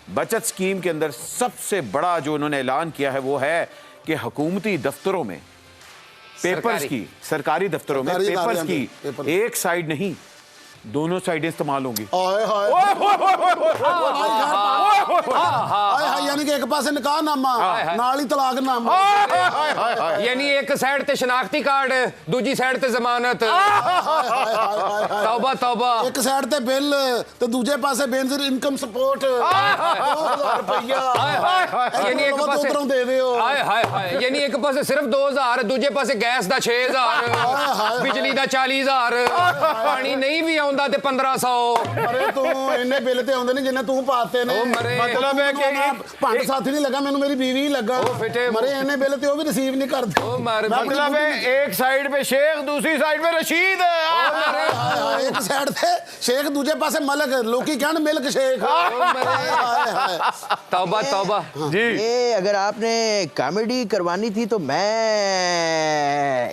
बचत स्कीम के अंदर सबसे बड़ा जो उन्होंने ऐलान किया है वो है कि हुकूमती दफ्तरों में पेपर्स की, सरकारी दफ्तरों में पेपर्स की एक साइड नहीं, दोनों साइडें इस्तेमाल होंगी। यानी कि एक पासे निकाहनामा नाल ही तलाकनामा, यानी एक साइड ते शनाख्ती कार्ड, दूजी साइड ते जमानत। तौबा तौबा। एक साइड ते बिल ते दूजे पासे बेनजीर इनकम सपोर्ट 2000 रुपया। यानी एक पासे दे दियो। हाय हाय हाय, यानी एक पासे सिर्फ 2000, दूजे पासे गैस दा 6000, बिजली दा 40000, पानी नहीं भी आउंदा ते 1500। अरे तू इन्ने बिल ते आउंदे नहीं जिन्ने तू पाते ने। मतलब है कि पंड साथी नहीं लगा, मैनू मेरी बीवी लगा। मरे इन्ने बिल ते वो भी रिसीव नहीं करते। मतलब है एक साइड पे शेख, दूसरी साइड पे रशीद। एक साइड पे शेख, दूजे पासे मलक, लोकी कहन मिल्क शेख। तौबा तौबा जी। ये अगर आपने कॉमेडी करवानी थी तो मैं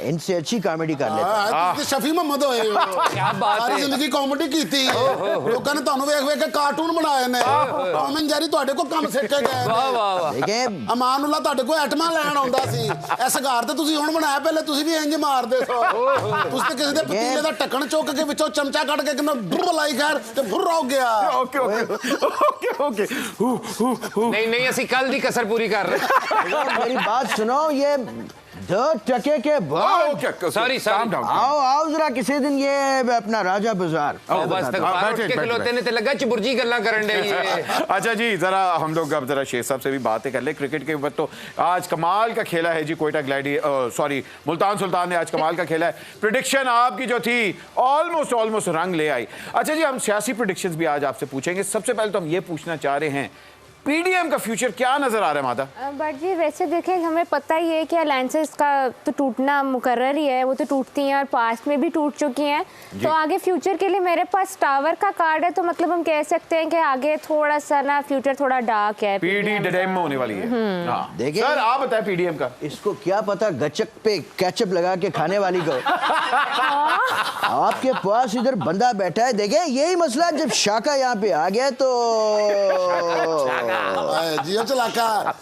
इनसे अच्छी कॉमेडी कर लेता। शफी मोहम्मद होए क्या बात है। जिंदगी कॉमेडी कीती, लोकां ने ਤੁਹਾਨੂੰ ਵੇਖ ਵੇਖ ਕੇ ਕਾਰਟੂਨ ਬਣਾਏ ਨੇ। ਟੌਮ ਐਂਡ ਜੈਰੀ ਤੁਹਾਡੇ ਕੋਲ ਕੰਮ ਸਿੱਖ ਕੇ ਗਏ वाह वाह वाह। देखिए ਅਮਾਨੁੱਲਾ ਤੁਹਾਡੇ ਕੋਲ ਐਟਮਾਂ ਲੈਣ ਆਉਂਦਾ ਸੀ। ਇਹ ਸਿਗਾਰ ਤੇ ਤੁਸੀਂ ਹੁਣ ਬਣਾਇਆ, ਪਹਿਲੇ ਤੁਸੀਂ ਵੀ ਇੰਜ ਮਾਰਦੇ ਸੋ। ਤੁਸੀਂ ਤੇ ਕਿਸੇ ਦੇ ਪਤੀਲੇ ਦਾ ਢੱਕਣ ਚੁੱਕ ਕੇ ਵਿੱਚੋਂ ਚਮਚਾ ਕੱਢ ਕੇ ਕਿੰਨਾ ਡੁਰ ਲਾਈ ਖੈਰ ਤੇ ਫੁਰ ਹੋ ਗਿਆ। Okay okay okay okay. नहीं नहीं, ਅਸੀਂ ਕੱਲ ਦੀ ਕਸਰ ਪੂਰੀ ਕਰ ਰਹੇ। मेरी बात सुनो, ये 2 टके के बाद सॉरी सॉरी। आओ आओ जरा किसी दिन ये अपना राजा बाजार। बस तक बाहर उठ के खलोते ने ते लगा चुबुर्जी गल्ला करन दे ये। अच्छा जी, जरा हम लोग अब जरा शेख साहब से भी बातें कर ले क्रिकेट के ऊपर। तो आज कमाल का खेला है जी कोयटा सॉरी मुल्तान सुल्तान ने आज कमाल का खेला है। प्रेडिक्शन आपकी जो थी ऑलमोस्ट रंग ले आई। अच्छा जी, हम सियासी प्रेडिक्शंस भी आज आपसे पूछेंगे। सबसे पहले तो हम ये पूछना चाह रहे हैं, पीडीएम का फ्यूचर क्या नजर आ रहा है मादा? बट जी वैसे देखें, हमें पता ही है कि अलायंसेस का तो टूटना मुकर्रर ही है, वो तो टूटती हैं और पास्ट में भी टूट चुकी हैं। तो आगे फ्यूचर के लिए मेरे पास टावर का कार्ड है, तो मतलब हम कह सकते हैं कि आगे थोड़ा सा ना फ्यूचर थोड़ा डार्क है। पीडी डडेम होने वाली है। हाँ। देखिए सर आप बताएं पीडीएम का। इसको क्या पता गचक पे केचप लगा के खाने वाली को। आपके पास इधर बंदा बैठा है, देखे यही मसला। जब शाका यहाँ पे आ गया तो जियो चलाका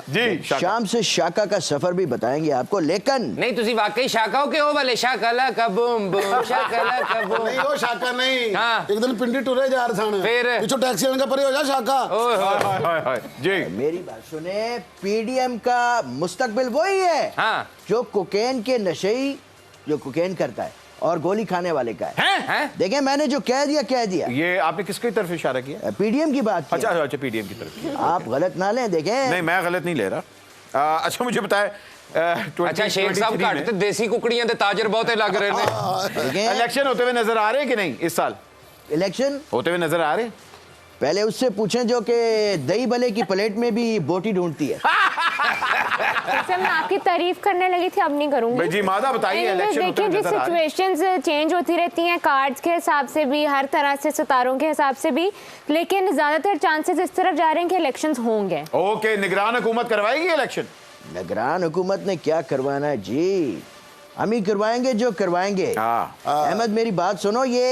जी शाम से शाका का सफर भी बताएंगे आपको, लेकिन नहीं तुसी वाकई शाका हो के हो वाले शाकला का बूम बूम शाकला का बूम। नहीं वो शाका नहीं। हाँ। एक दिन पिंडी टुरे जा रहे थे, फिर पीछे टैक्सी वाले का परे हो जा शाका। हाय जी। मेरी बात सुने, पीडीएम का मुस्तकबिल वही है हाँ। जो कोकेन के नशेई, जो कोकेन करता है और गोली खाने वाले का है। हैं? देखें मैंने जो कह दिया। ये आपने किसकी तरफ इशारा किया? पीडीएम की बात की। अच्छा पीडीएम की तरफ। आप गलत ना लें। देखें नहीं मैं गलत नहीं ले रहा। अच्छा मुझे बताएं, अच्छा शेख साहब घट ते देसी कुकड़ियां दे ताजर बहुते लग रहे ने। देखें इलेक्शन होते हुए नजर आ रहे हैं कि नहीं इस साल? इलेक्शन होते हुए नजर आ रहे हैं? पहले उससे पूछें जो कि दही भले की प्लेट में भी बोटी ढूंढती है। वैसे मैं आपकी तारीफ करने लगी थी, अब नहीं करूंगी। जी मादा बताइए, इलेक्शन होते देखिए हुए जी, नजर आ रहे हैं? सिचुएशंस चेंज होती रहती हैं, कार्ड्स के हिसाब से भी, हर तरह से सितारों के हिसाब से भी, लेकिन ज्यादातर चांसेस इस तरफ जा रहे हैं कि इलेक्शंस होंगे। ओके, निगरान हुकूमत करवाएगी इलेक्शन? निगरान हुकूमत ने क्या करवाना है जी, हम ही करवाएंगे जो करवाएंगे। अहमद मेरी बात सुनो, ये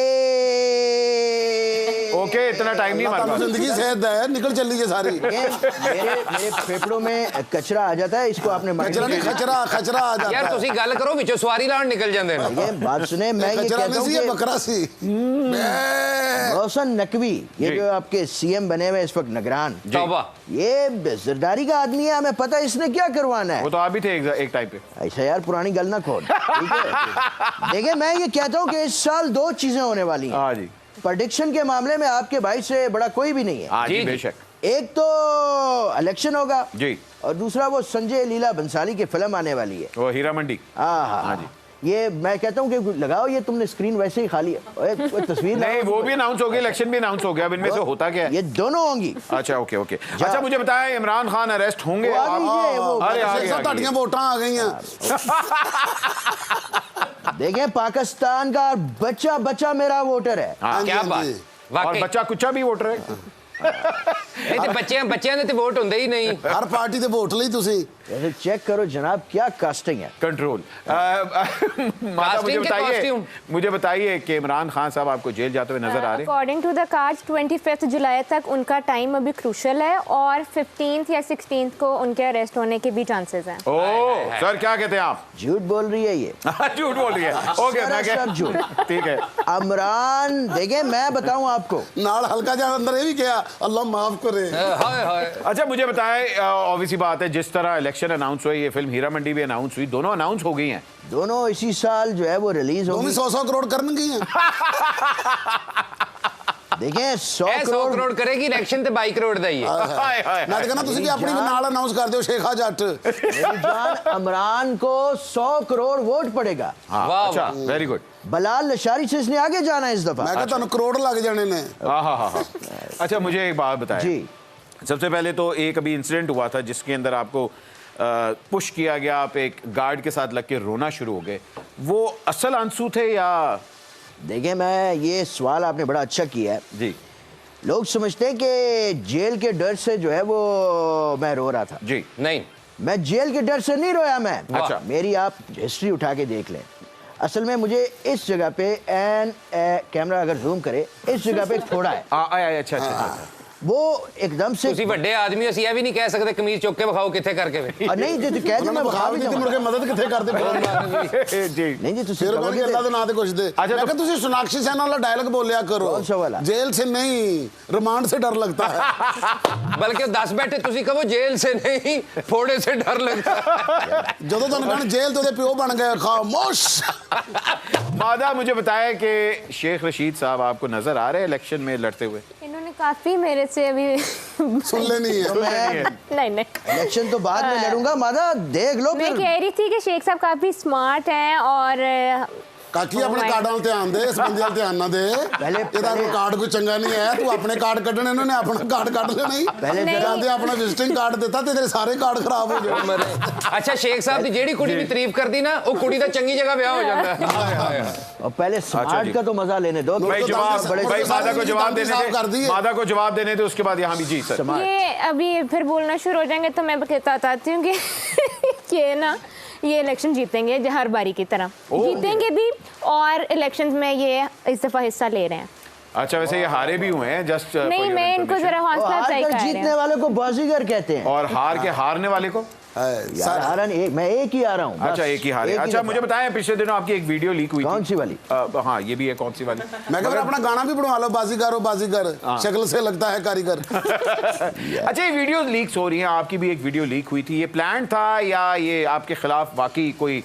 ओके इतना टाइम नहीं हमारे पास। जिंदगी सेहत है, निकल चल लीजिए सारी। मेरे फेफड़ों में कचरा आ जाता है, इसको आपने खचरा नहीं, खचरा खचरा आ जाता यार है। तुसी गल करो विचों सवारी लाण निकल जांदे ने। ये बात सुने, मैं ये खचरा कहता हूं नहीं सी, ये कि बकरा सी। रोशन नकवी, ये जो आपके सीएम बने हुए इस वक्त निगरान, तौबा। ये जरदारी का आदमी है, हमें पता है इसने क्या करवाना है। वो तो आप भी थे एक टाइम पे। ऐसा यार पुरानी गल ना खोल, ठीक है? देखिए मैं ये कहता हूँ कि इस साल 2 चीजें होने वाली हैं। हाँ जी। प्रेडिक्शन के मामले में आपके भाई से बड़ा कोई भी नहीं है। हाँ जी जी, बेशक। एक तो इलेक्शन होगा जी। और दूसरा वो संजय लीला बंसाली की फिल्म आने वाली है। वो हीरा मंडी। हाँ जी। ये मैं कहता हूँ कि लगाओ, ये तुमने स्क्रीन वैसे ही खाली है, कोई तस्वीर नहीं लगाओ। वो भी अनाउंस हो गया, इलेक्शन भी अनाउंस हो गया, अब इनमें से होता क्या है? ये दोनों होंगी। अच्छा ओके ओके। अच्छा मुझे बताएं, इमरान खान अरेस्ट होंगे? वो आ गई है, वो अरे आ शेख साहब गए। ਤੁਹਾਡੀਆਂ ਵੋਟਾਂ ਆ गई। देखें पाकिस्तान का बच्चा मेरा वोटर है। हाँ, क्या जी, बात जी। और वाकई बच्चा कुछ भी वोटर है। ਇਹ ਤੇ ਬੱਚਿਆਂ ਦੇ ਤੇ ਵੋਟ ਹੁੰਦੇ ਹੀ ਨਹੀਂ। ਹਰ ਪਾਰਟੀ ਦੇ ਵੋਟ ਲਈ ਤੁਸੀਂ ऐसे चेक करो जनाब क्या कास्टिंग है। कंट्रोल माता मुझे बताइए कि इमरान खान साहब आपको जेल जाते हुए नजर आ रहे हैं? अकॉर्डिंग टू द कार्ड 25 जुलाई तक उनका टाइम अभी क्रूशल है और 15 या 16 को उनके अरेस्ट होने के भी चांसेस हैं। ओह सर क्या कहते हैं आप? झूठ बोल रही है ये। झूठ बोल रही है। ओके मैं सरासर झूठ। ठीक है। इमरान देखे मैं बताऊं आपको, ਨਾਲ ਹਲਕਾ ਜਿਹਾ ਅੰਦਰ ਇਹ ਵੀ ਕਿਹਾ ਅੱਲਾਹ ਮਾਫ ਕਰੇ। ਹਾਏ ਹਾਏ। अच्छा मुझे बताएं, ऑब्वियसली बात है जिस तरह इलेक्शन अनाउंस हुई, ये फिल्म हीरा मंडी भी अनाउंस हुई, दोनों अनाउंस हो गई हैं। दोनों इसी साल जो है वो रिलीज ਉਹ ਵੀ होगी। 100 ਕਰੋੜ ਕਰਨਗੀਆਂ। देखें 100 ਇਹ 100 करोड़ ਕਰੋੜ ਕਰੇਗੀ ਇਲੈਕਸ਼ਨ ਤੇ 22 ਕਰੋੜ ਦਾ ਹੀ ਹੈ। हाय हाय ਮੈਂ ਤਾਂ ਕਹਿੰਦਾ ਤੁਸੀਂ ਵੀ ਆਪਣੀ ਵੀ ਨਾਲ ਅਨਾਉਂਸ ਕਰ ਦਿਓ ਸ਼ੇਖਾ ਜੱਟ। मेरी जान इमरान को 100 करोड़ वोट पड़ेगा। हाँ, वाह, अच्छा वेरी गुड। बलाल लशारी से इसने आगे जाना है इस दफा। ਮੈਂ ਕਿਹਾ ਤੁਹਾਨੂੰ ਕਰੋੜ ਲੱਗ ਜਾਣੇ ਨੇ। हाँ हाँ हाँ हाँ। अच्छा मुझे एक बात बताएं, जी सबसे पहले तो एक अभी इंसिडेंट हुआ था जिसके अंदर आपको पुश किया गया, आप एक गार्ड के साथ लग के रोना शुरू हो गए, वो असल आंसू थे या? देखें मैं ये सवाल आपने बड़ा अच्छा किया है। जी लोग समझते हैं कि जेल के डर से जो है वो मैं रो रहा था। जी नहीं मैं जेल के डर से नहीं रोया मैं। अच्छा। मेरी आप हिस्ट्री उठा के देख लें। असल में मुझे इस जगह पे कैमरा अगर जूम करे इस जगह पे एक फोड़ा है, अच्छा अच्छा अच्छा। वो एकदम से ਤੁਸੀਂ ਵੱਡੇ ਆਦਮੀ ਅਸੀਂ ਇਹ ਵੀ ਨਹੀਂ ਕਹਿ ਸਕਦੇ ਕਮੀਜ਼ ਚੁੱਕ ਕੇ ਵਿਖਾਓ ਕਿੱਥੇ ਕਰਕੇ ਵੇ। नहीं जी तो कह दो मैं बता भी ਨਹੀਂ ਤੇ ਮੁੜ दूंगा। ਕੇ ਮਦਦ ਕਿੱਥੇ ਕਰਦੇ ਫਿਰ? जी नहीं जी तो ਫਿਰ ਕਹਿੰਦੇ ਅੱਲਾ ਦੇ ਨਾਂ ਤੇ ਕੁਛ ਦੇ। ਮੈਂ तो- ਕਿਹਾ ਤੁਸੀਂ सोनाक्षी सिन्हा वाला डायलॉग बोलिया करो। कौन सा वाला? जेल से नहीं रिमांड से डर लगता है। ਬਲਕਿ 10 ਬੈਠੇ ਤੁਸੀਂ ਕਹੋ ਜੇਲ੍ਹ ਸੇ ਨਹੀਂ ਫੋੜੇ ਸੇ ਡਰ लगता ਜਦੋਂ ਤੁਹਾਨੂੰ ਕਹਿਣ ਜੇਲ੍ਹ ਤੇ ਉਹਦੇ ਪਿਓ ਬਣ ਗਏ ਖਾਮੋਸ਼। मादा मुझे बताया कि शेख रशीद साहब आपको नजर आ रहे हैं इलेक्शन में लड़ते हुए? इन्होंने काफी मेरे से अभी सुन लेनी है। तो मैं नहीं इलेक्शन तो बाद में लड़ूंगा मादा देख लो मैं फिर। कह रही थी कि शेख साहब काफी स्मार्ट हैं और ਕਾਕੀ ਆਪਣੇ ਕਾਰਡਾਂ ਵੱਲ ਧਿਆਨ ਦੇ, ਇਸ ਬੰਦੇ ਵੱਲ ਧਿਆਨ ਨਾ ਦੇ। ਇਹਦਾ ਕੋਈ ਕਾਰਡ ਕੋਈ ਚੰਗਾ ਨਹੀਂ ਹੈ, ਤੂੰ ਆਪਣੇ ਕਾਰਡ ਕੱਢਣੇ, ਇਹਨਾਂ ਨੇ ਆਪਣਾ ਕਾਰਡ ਕੱਢ ਲੈਣਾ ਹੀ। ਪਹਿਲੇ ਜਾਂਦੇ ਆਪਣਾ ਵਿਜ਼ਿਟਿੰਗ ਕਾਰਡ ਦਿੱਤਾ ਤੇ ਤੇਰੇ ਸਾਰੇ ਕਾਰਡ ਖਰਾਬ ਹੋ ਜਾਣੇ। ਅੱਛਾ ਸ਼ੇਖ ਸਾਹਿਬ ਦੀ ਜਿਹੜੀ ਕੁੜੀ ਦੀ ਤਾਰੀਫ ਕਰਦੀ ਨਾ ਉਹ ਕੁੜੀ ਦਾ ਚੰਗੀ ਜਗ੍ਹਾ ਵਿਆਹ ਹੋ ਜਾਂਦਾ और पहले स्मार्ट जी। का तो मजा लेने दो। भाई तो जवाब दांत- भाई बड़े- मादा को सारी जवाब दांत देने साफ कर दे, दिए। मादा को जवाब देने दे, उसके बाद यहाँ भी जी सर। स्मार्ट। ये अभी फिर बोलना शुरू हो जाएंगे तो मैं बताती हूँ कि ये ना ये इलेक्शन जीतेंगे हर बारी की तरह जीतेंगे भी और इलेक्शंस में ये इस दफा हिस्सा ले रहे हैं। अच्छा वैसे ये हारे भी हुए हैं जस्ट नहीं मैं इनको जरा हौसला और अफजाई हार कर कर रही जीतने हूँ। वाले को बाजीगर कहते हैं। और हार के हारने वाले को? यार हारन एक मैं एक ही आ रहा हूँ। अच्छा एक ही हारे। अच्छा मुझे बताएं पिछले दिनों आपकी एक वीडियो लीक हुई कौन थी। सी वाली? हाँ ये भी है, कौन सी वाली? मैं कह अपना गाना भी बनवा लो, बाजीगर हो बाजीगर, शक्ल से लगता है कारीगर। अच्छा ये वीडियो लीक्स हो रही हैं, आपकी भी एक वीडियो लीक हुई थी, ये प्लान था या ये आपके खिलाफ वाकई कोई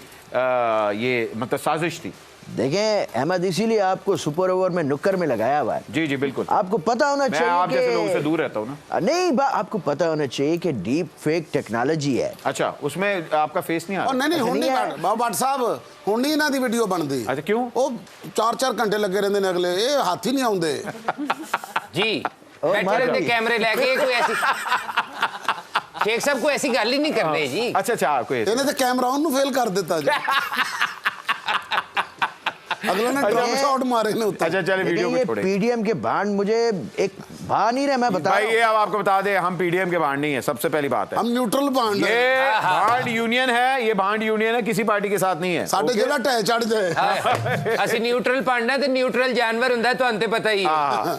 ये मतलब साजिश थी? देखें अहमद इसीलिए आपको सुपर ओवर में नुक्कर में लगाया हुआ है। जी जी बिल्कुल। आपको पता होना मैं चाहिए आप जैसे कि- लोगों से दूर रहता हूँ ना। नहीं आपको पता होना चाहिए कि डीप फेक टेक्नोलॉजी है। अच्छा उसमें आपका फेस नहीं आ और रहा? नहीं ऐसा ਹੁਣ नहीं ਨਹੀਂ है। ਬਾਬਾ ਭੱਟ ਸਾਹਿਬ ਹੁਣ ਨਹੀਂ ਇਹਨਾਂ ਦੀ ਵੀਡੀਓ ਬਣਦੀ। अच्छा क्यों? ਉਹ 4-4 ਘੰਟੇ ਲੱਗੇ ਰਹਿੰਦੇ ਨੇ ਅਗਲੇ, ਇਹ ਹੱਥ ਹੀ ਨਹੀਂ ਆਉਂਦੇ। जी ओ, बैठे मार रहते दी। कैमरे लेके कोई ऐसी शेख साहब कोई ऐसी गल ही नहीं करते जी। अच्छा अच्छा आपको ये- ਇਹਨੇ ਤੇ ਕੈਮਰਾ ਉਹਨੂੰ ਫੇਲ ਕਰ ਦਿੱਤਾ ਜੀ। अगले ने ड्रम शॉट मारे ने उत्तर। अच्छा चले वीडियो लेकिन को ये छोड़े पीडीएम के भांड मुझे एक भा नहीं रहे, मैं बता भाई रहा ये अब आपको बता दें हम पीडीएम के भांड नहीं है, सबसे पहली बात है हम न्यूट्रल भांड है। ये भांड यूनियन है, ये भांड यूनियन है, किसी पार्टी के साथ नहीं है। ਸਾਡੇ ਜਿਹੜਾ ਢਹਿ ਚੜ ਜਾਏ। ਅਸੀਂ ਨਿਊਟਰਲ ਪਾਂਡਾ ਤੇ ਨਿਊਟਰਲ ਜਾਨਵਰ ਹੁੰਦਾ ਤੁਹਾਨੂੰ ਤੇ ਪਤਾ ਹੀ ਹੈ। हाँ